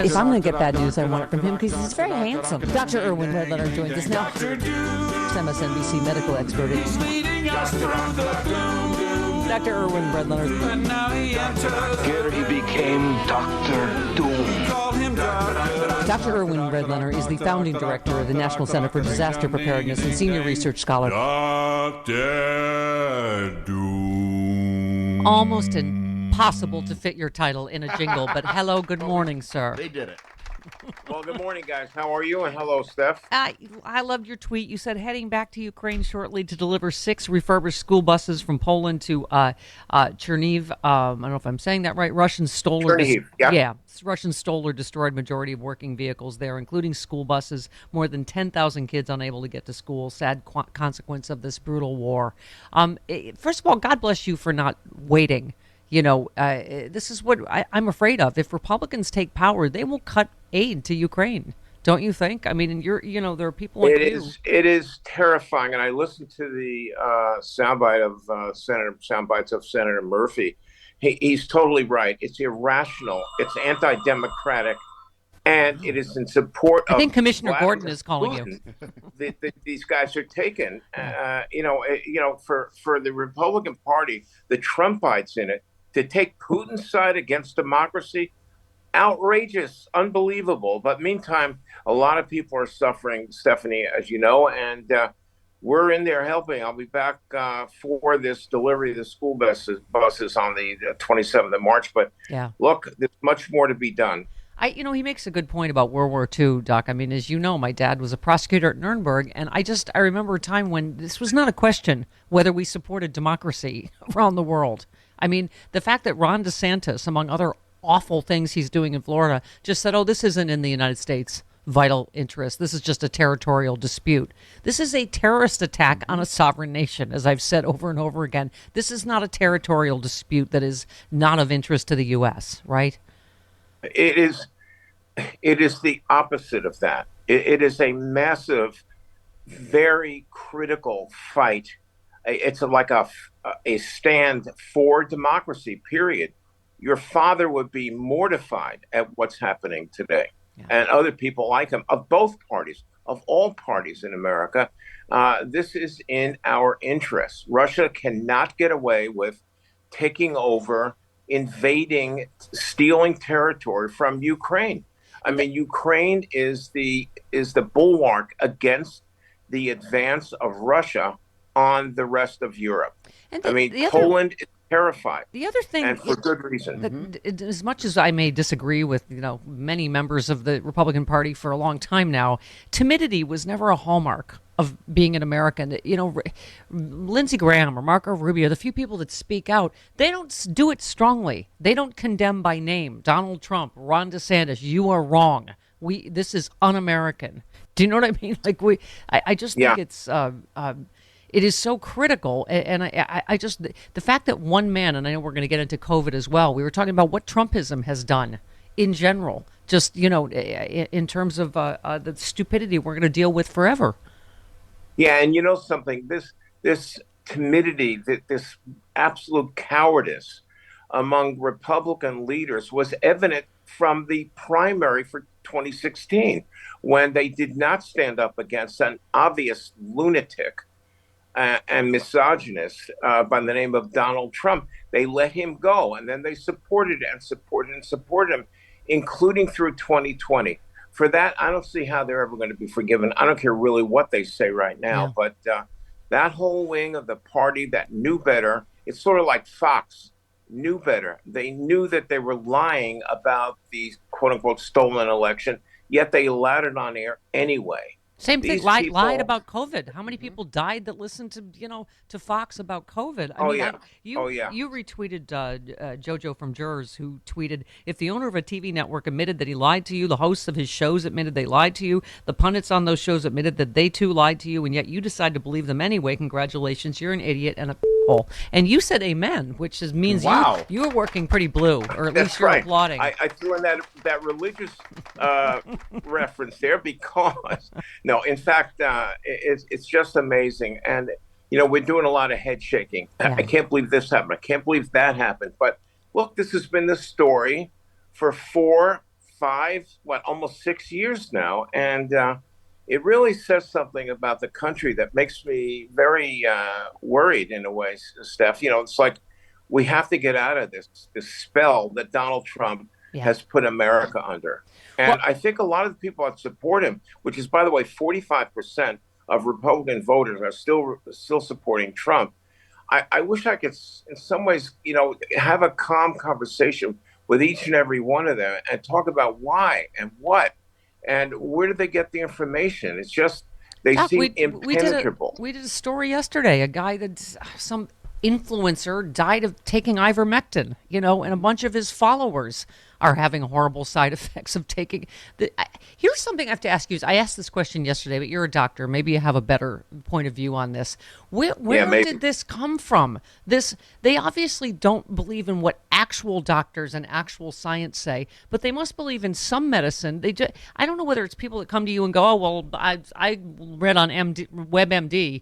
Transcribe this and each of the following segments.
If I'm going to get bad news, I want it from him because he's very handsome. Dr. Irwin Redlenner joins us now. MSNBC medical expert. Dr. Irwin Redlenner. Here he became Dr. Doom. Dr. Irwin Redlenner is the founding director of the National Center for Disaster Preparedness and senior research scholar. Dr. Doom. Almost impossible to fit your title in a jingle, but hello, good morning, sir. They did it. Well, good morning, guys. How are you? And hello, Steph. I loved your tweet. You said heading back to Ukraine shortly to deliver 6 refurbished school buses from Poland to Chernihiv. I don't know if I'm saying that right. Russians stole Russians stole or destroyed majority of working vehicles there, including school buses. More than 10,000 kids unable to get to school. Sad consequence of this brutal war. First of all, God bless you for not waiting. You know, this is what I'm afraid of. If Republicans take power, they will cut aid to Ukraine. Don't you think? I mean, there are people like you. It is terrifying. And I listened to the soundbites of Senator Murphy. He's totally right. It's irrational. It's anti-democratic. And it is in support of. I think Commissioner Gordon is calling you. These guys are taken. For the Republican Party, the Trumpites in it, to take Putin's side against democracy, outrageous, unbelievable. But meantime, a lot of people are suffering, Stephanie, as you know, and we're in there helping. I'll be back for this delivery of the school buses on the 27th of March. But look, there's much more to be done. He makes a good point about World War II, Doc. I mean, as you know, my dad was a prosecutor at Nuremberg, and I remember a time when this was not a question whether we supported democracy around the world. I mean, the fact that Ron DeSantis, among other awful things he's doing in Florida, just said, this isn't in the United States' vital interest. This is just a territorial dispute. This is a terrorist attack on a sovereign nation, as I've said over and over again. This is not a territorial dispute that is not of interest to the U.S., right? It is the opposite of that. It is a massive, very critical fight. It's like a stand for democracy, period. Your father would be mortified at what's happening today. Yeah. And other people like him, of both parties, of all parties in America. This is in our interests. Russia cannot get away with taking over, invading, stealing territory from Ukraine. I mean, Ukraine is the bulwark against the advance of Russia on the rest of Europe. And Poland is terrified. The other thing, and for good reason. As much as I may disagree with many members of the Republican Party for a long time now, timidity was never a hallmark of being an American. Lindsey Graham or Marco Rubio, the few people that speak out, they don't do it strongly. They don't condemn by name. Donald Trump, Ron DeSantis, you are wrong. This is un-American. Do you know what I mean? I just think it's. It is so critical, and I just the fact that one man, and I know we're going to get into COVID as well. We were talking about what Trumpism has done in general, just in terms of the stupidity we're going to deal with forever. Yeah, and something, this timidity, this absolute cowardice among Republican leaders was evident from the primary for 2016, when they did not stand up against an obvious lunatic and misogynist by the name of Donald Trump. They let him go, and then they supported him, including through 2020. For that, I don't see how they're ever going to be forgiven. I don't care really what they say right now, but that whole wing of the party that knew better, it's sort of like Fox, knew better. They knew that they were lying about the quote-unquote stolen election, yet they allowed it on air anyway. Same thing. Lied about COVID. How many people died that listened to Fox about COVID? You retweeted JoJo from Jurors, who tweeted, if the owner of a TV network admitted that he lied to you, the hosts of his shows admitted they lied to you, the pundits on those shows admitted that they too lied to you, and yet you decide to believe them anyway, congratulations, you're an idiot and a hole. And you said amen, which means you're working pretty blue, or at least you're applauding. I threw in that religious reference there because... No, in fact, it's just amazing. And, we're doing a lot of head shaking. Yeah. I can't believe this happened. I can't believe that happened. But look, this has been the story for 4 almost 6 years now, and it really says something about the country that makes me very worried in a way, Steph. It's like we have to get out of this spell that Donald Trump Yeah. has put America under. And Well, I think a lot of the people that support him, which is, by the way, 45% of Republican voters are still supporting Trump. I wish I could, in some ways, have a calm conversation with each and every one of them and talk about why and what and where did they get the information. It's just they Doc, seem we did a impenetrable. we did a story yesterday. A guy that some influencer died of taking ivermectin, and a bunch of his followers are having horrible side effects of taking. Here's something I have to ask you. I asked this question yesterday, but you're a doctor. Maybe you have a better point of view on this. Where Maybe. did this come from? They obviously don't believe in what actual doctors and actual science say, but they must believe in some medicine. I don't know whether it's people that come to you and go, "Oh, well, I read on WebMD."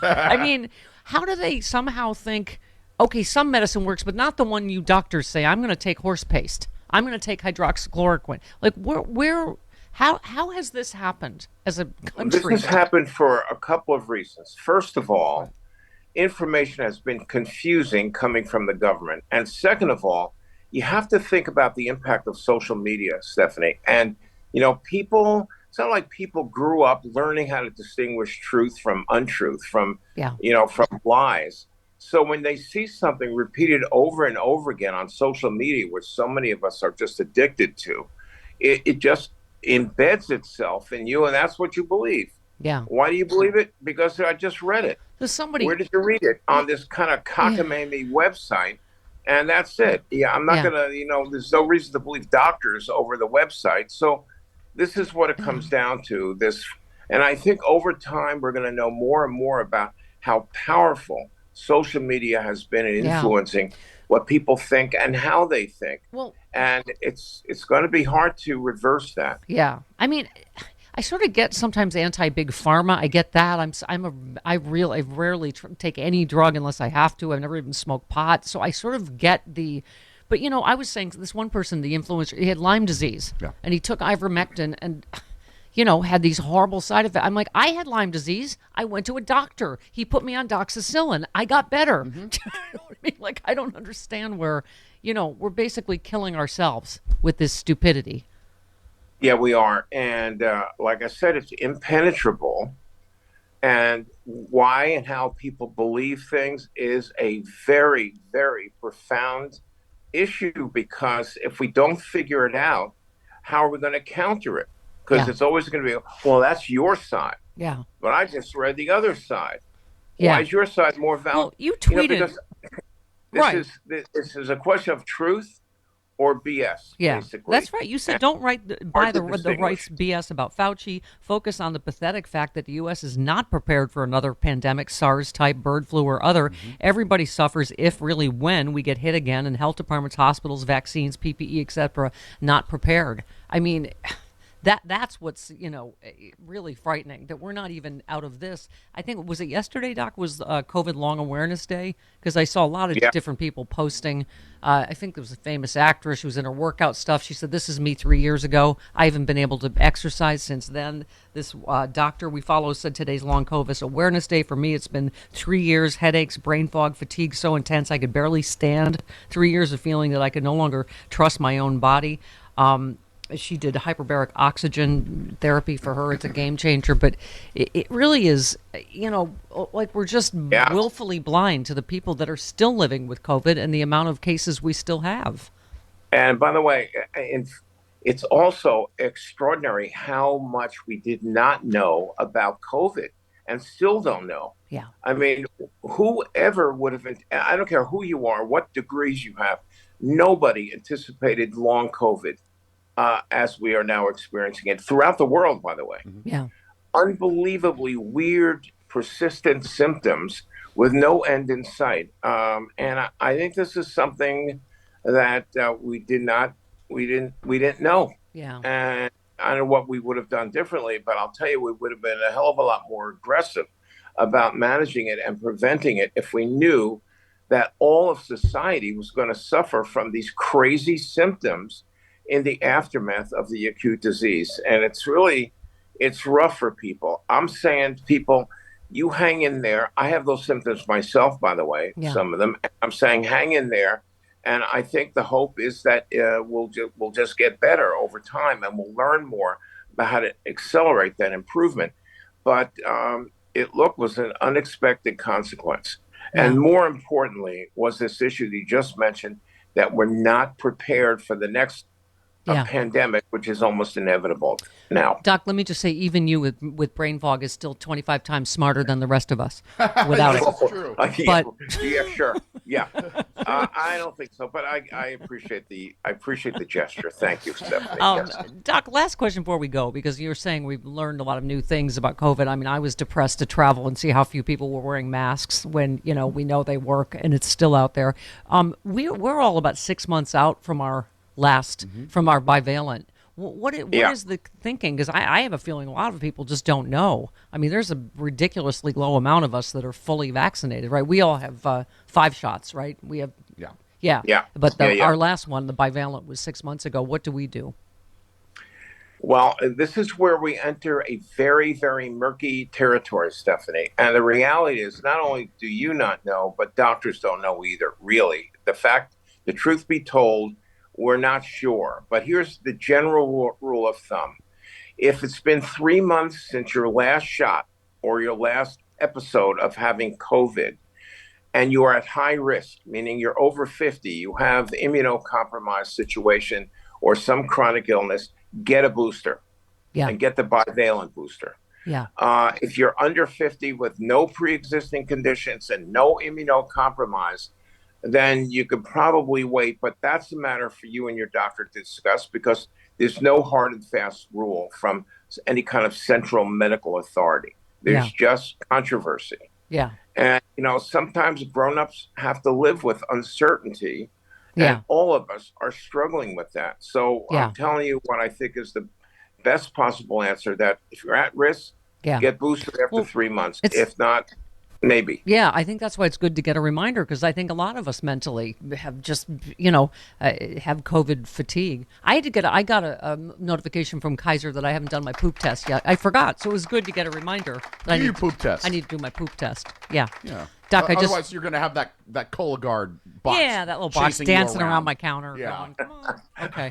I mean, how do they somehow think, okay, some medicine works, but not the one you doctors say? I'm going to take horse paste. I'm going to take hydroxychloroquine. Like, how has this happened as a country? This has happened for a couple of reasons. First of all, information has been confusing coming from the government. And second of all, you have to think about the impact of social media, Stephanie. And, it's not like people grew up learning how to distinguish truth from untruth, from lies. So when they see something repeated over and over again on social media, which so many of us are just addicted to, it just embeds itself in you, and that's what you believe. Yeah. Why do you believe it? Because I just read it. There's somebody. Where did you read it? On this kind of cockamamie website, and that's it. Yeah, I'm not gonna. There's no reason to believe doctors over the website. So this is what it comes down to. And I think over time we're going to know more and more about how powerful social media has been in influencing what people think and how they think. Well, and it's going to be hard to reverse that. Yeah, I mean, I sort of get sometimes anti-big pharma. I get that. I rarely take any drug unless I have to. I've never even smoked pot, so I sort of get the. But I was saying this one person, the influencer, he had Lyme disease, and he took ivermectin and. Had these horrible side effects. I'm like, I had Lyme disease. I went to a doctor. He put me on doxycycline. I got better. Mm-hmm. You know what I mean? Like, I don't understand where, we're basically killing ourselves with this stupidity. Yeah, we are. And like I said, it's impenetrable. And why and how people believe things is a very, very profound issue, because if we don't figure it out, how are we going to counter it? Because it's always going to be, well, that's your side. Yeah. But I just read the other side. Yeah. Why is your side more valid? Well, you tweeted. This is a question of truth or BS, basically. That's right. You said don't buy the right's BS about Fauci. Focus on the pathetic fact that the U.S. is not prepared for another pandemic, SARS-type, bird flu, or other. Mm-hmm. Everybody suffers if, really, when we get hit again, and health departments, hospitals, vaccines, PPE, etc., not prepared. I mean... That's what's really frightening, that we're not even out of this. I think, was it yesterday, Doc, was COVID Long Awareness Day? Because I saw a lot of different people posting. I think there was a famous actress who was in her workout stuff. She said, "This is me 3 years ago. I haven't been able to exercise since then." This doctor we follow said today's Long COVID Awareness Day. For me, it's been 3 years, headaches, brain fog, fatigue so intense I could barely stand. 3 years of feeling that I could no longer trust my own body. She did hyperbaric oxygen therapy for her. It's a game changer, but it really is, like we're just willfully blind to the people that are still living with COVID and the amount of cases we still have. And by the way, it's also extraordinary how much we did not know about COVID and still don't know. Yeah. I mean, whoever would have, I don't care who you are, what degrees you have, nobody anticipated long COVID. As we are now experiencing it throughout the world, by the way. Yeah. Unbelievably weird, persistent symptoms with no end in sight. And I think this is something that we didn't know. Yeah. And I don't know what we would have done differently, but I'll tell you, we would have been a hell of a lot more aggressive about managing it and preventing it if we knew that all of society was going to suffer from these crazy symptoms in the aftermath of the acute disease. And it's rough for people. I'm saying to people, you hang in there. I have those symptoms myself, by the way, Yeah. some of them. I'm saying hang in there. And I think the hope is that we'll just get better over time, and we'll learn more about how to accelerate that improvement. But it was an unexpected consequence. Yeah. And more importantly, was this issue that you just mentioned, that we're not prepared for the next pandemic, which is almost inevitable now. Doc, let me just say, even you with brain fog is still 25 times smarter than the rest of us without it. That's true. Yeah, But yeah, sure. Yeah. I don't think so, but I appreciate the gesture. Thank you, Stephanie. Yes. Doc, last question before we go, because you're saying we've learned a lot of new things about COVID. I mean, I was depressed to travel and see how few people were wearing masks when, we know they work and it's still out there. We're all about 6 months out from our from our bivalent. What is the thinking? Because I have a feeling a lot of people just don't know. I mean, there's a ridiculously low amount of us that are fully vaccinated, right? We all have 5 shots, right? We have, yeah. But our last one, the bivalent, was 6 months ago. What do we do? Well, this is where we enter a very, very murky territory, Stephanie. And the reality is, not only do you not know, but doctors don't know either, really. The truth be told, we're not sure. But here's the general rule of thumb. If it's been 3 months since your last shot or your last episode of having COVID, and you are at high risk, meaning you're over 50, you have immunocompromised situation or some chronic illness, get a booster. And get the bivalent booster. If you're under 50 with no pre-existing conditions and no immunocompromise, then you could probably wait. But that's a matter for you and your doctor to discuss, because there's no hard and fast rule from any kind of central medical authority. There's just controversy. And, sometimes grown-ups have to live with uncertainty. And all of us are struggling with that. So I'm telling you what I think is the best possible answer, that if you're at risk, get boosted after 3 months. If not, maybe. Yeah, I think that's why it's good to get a reminder, because I think a lot of us mentally have just, have COVID fatigue. I got a notification from Kaiser that I haven't done my poop test yet. I forgot, so it was good to get a reminder. Do your poop test. I need to do my poop test. Yeah. Doc, otherwise you're going to have that Cologuard box. Yeah, that little box dancing around my counter. Yeah. Going, come on. Okay.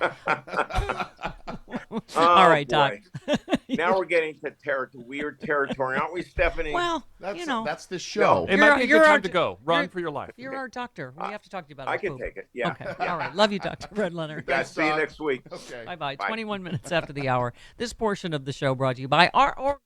All right, boy. Doc. Now we're getting to weird territory, aren't we, Stephanie? Well, that's the show. It might be a good time to go. Run for your life. You're our doctor. We have to talk to you about it. I can take it. Yeah. Okay. All right. Love you, Dr. Redlenner. Guys, see you next week. Okay. Bye-bye. 21 minutes after the hour. This portion of the show brought to you by our